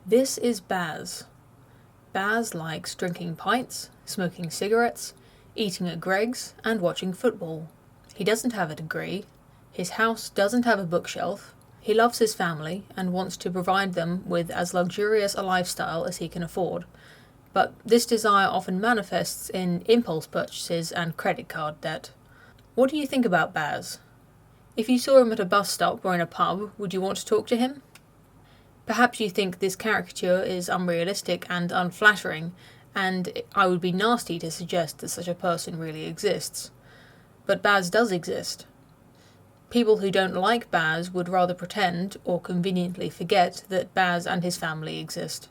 This is Baz. Baz likes drinking pints, smoking cigarettes, eating at Greggs, and watching football. He doesn't have a degree. His house doesn't have a bookshelf. He loves his family and wants to provide them with as luxurious a lifestyle as he can afford. But this desire often manifests in impulse purchases and credit card debt. What do you think about Baz? If you saw him at a bus stop or in a pub, would you want to talk to him? Perhaps you think this caricature is unrealistic and unflattering, and I would be nasty to suggest that such a person really exists. But Baz does exist. People who don't like Baz would rather pretend, or conveniently forget, that Baz and his family exist.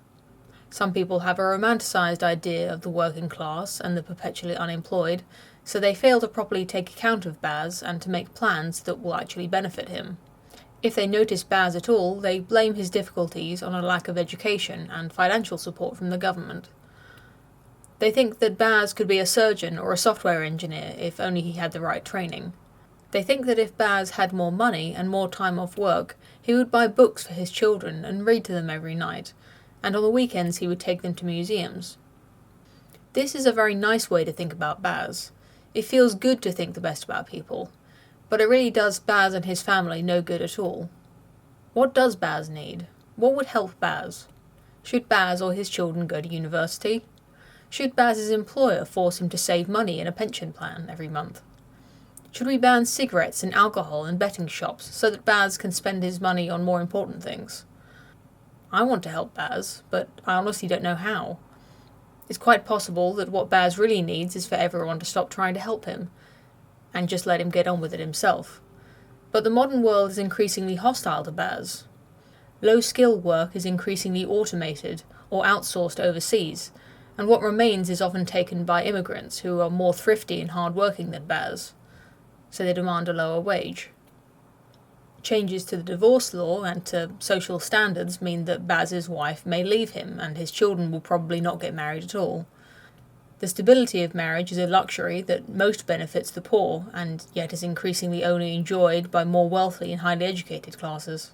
Some people have a romanticised idea of the working class and the perpetually unemployed, so they fail to properly take account of Baz and to make plans that will actually benefit him. If they notice Baz at all, they blame his difficulties on a lack of education and financial support from the government. They think that Baz could be a surgeon or a software engineer if only he had the right training. They think that if Baz had more money and more time off work, he would buy books for his children and read to them every night, and on the weekends he would take them to museums. This is a very nice way to think about Baz. It feels good to think the best about people. But it really does Baz and his family no good at all. What does Baz need? What would help Baz? Should Baz or his children go to university? Should Baz's employer force him to save money in a pension plan every month? Should we ban cigarettes and alcohol in betting shops so that Baz can spend his money on more important things? I want to help Baz, but I honestly don't know how. It's quite possible that what Baz really needs is for everyone to stop trying to help him, and just let him get on with it himself. But the modern world is increasingly hostile to Baz. Low-skill work is increasingly automated or outsourced overseas, and what remains is often taken by immigrants who are more thrifty and hard-working than Baz, so they demand a lower wage. Changes to the divorce law and to social standards mean that Baz's wife may leave him, and his children will probably not get married at all. The stability of marriage is a luxury that most benefits the poor, and yet is increasingly only enjoyed by more wealthy and highly educated classes.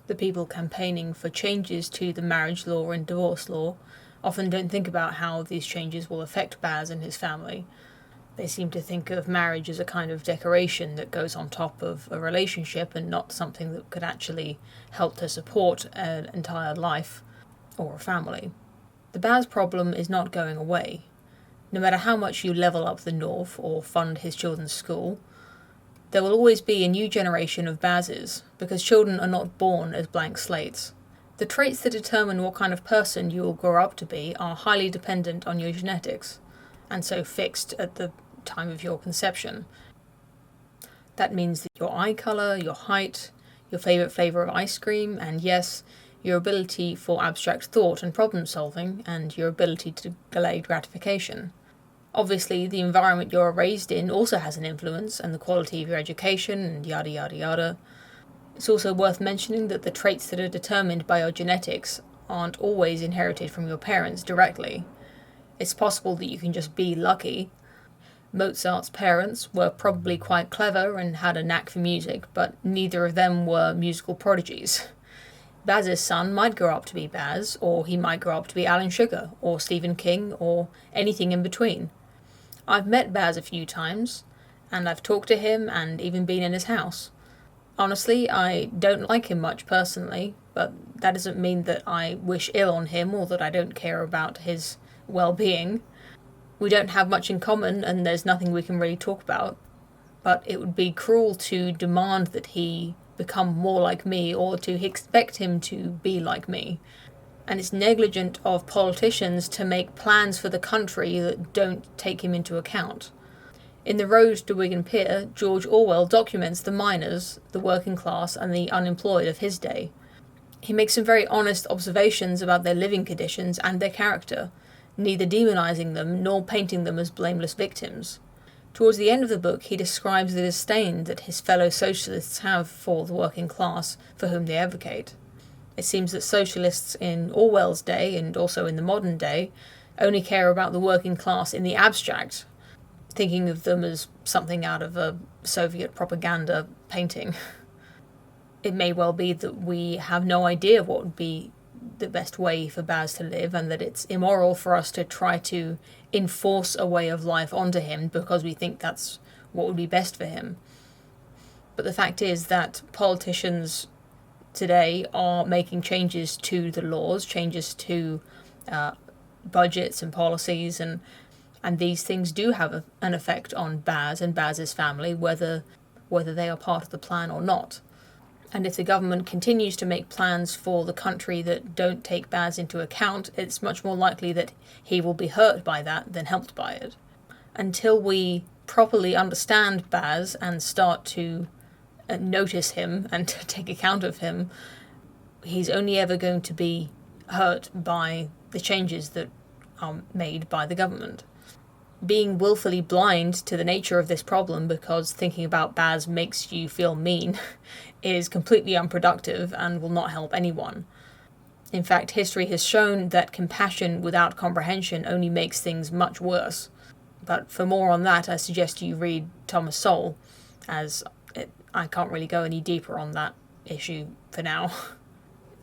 The people campaigning for changes to the marriage law and divorce law often don't think about how these changes will affect Baz and his family. They seem to think of marriage as a kind of decoration that goes on top of a relationship and not something that could actually help to support an entire life or a family. The Baz problem is not going away. No matter how much you level up the North or fund his children's school, there will always be a new generation of Bazes, because children are not born as blank slates. The traits that determine what kind of person you will grow up to be are highly dependent on your genetics, and so fixed at the time of your conception. That means that your eye colour, your height, your favourite flavour of ice cream, and yes, your ability for abstract thought and problem solving, and your ability to delay gratification. Obviously, the environment you're raised in also has an influence, and the quality of your education, and yada yada yada. It's also worth mentioning that the traits that are determined by your genetics aren't always inherited from your parents directly. It's possible that you can just be lucky. Mozart's parents were probably quite clever and had a knack for music, but neither of them were musical prodigies. Baz's son might grow up to be Baz, or he might grow up to be Alan Sugar, or Stephen King, or anything in between. I've met Baz a few times, and I've talked to him and even been in his house. Honestly, I don't like him much personally, but that doesn't mean that I wish ill on him or that I don't care about his well-being. We don't have much in common, and there's nothing we can really talk about, but it would be cruel to demand that he become more like me or to expect him to be like me. And it's negligent of politicians to make plans for the country that don't take him into account. In The Road to Wigan Pier, George Orwell documents the miners, the working class, and the unemployed of his day. He makes some very honest observations about their living conditions and their character, neither demonising them nor painting them as blameless victims. Towards the end of the book, he describes the disdain that his fellow socialists have for the working class for whom they advocate. It seems that socialists in Orwell's day, and also in the modern day, only care about the working class in the abstract, thinking of them as something out of a Soviet propaganda painting. It may well be that we have no idea what would be the best way for Baz to live, and that it's immoral for us to try to enforce a way of life onto him because we think that's what would be best for him. But the fact is that politicians today are making changes to the laws, changes to budgets and policies, and these things do have an effect on Baz and Baz's family, whether they are part of the plan or not. And if the government continues to make plans for the country that don't take Baz into account, it's much more likely that he will be hurt by that than helped by it. Until we properly understand Baz and start to notice him and to take account of him, he's only ever going to be hurt by the changes that are made by the government. Being willfully blind to the nature of this problem because thinking about Baz makes you feel mean is completely unproductive and will not help anyone. In fact, history has shown that compassion without comprehension only makes things much worse. But for more on that, I suggest you read Thomas Sowell, as I can't really go any deeper on that issue for now.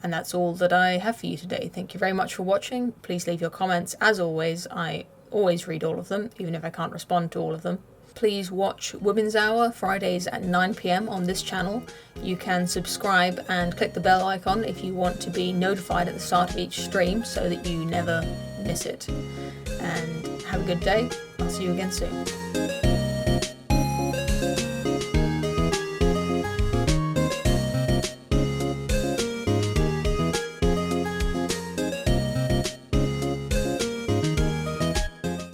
And that's all that I have for you today. Thank you very much for watching. Please leave your comments. As always, I always read all of them, even if I can't respond to all of them. Please watch Women's Hour Fridays at 9 p.m. on this channel. You can subscribe and click the bell icon if you want to be notified at the start of each stream so that you never miss it. And have a good day. I'll see you again soon.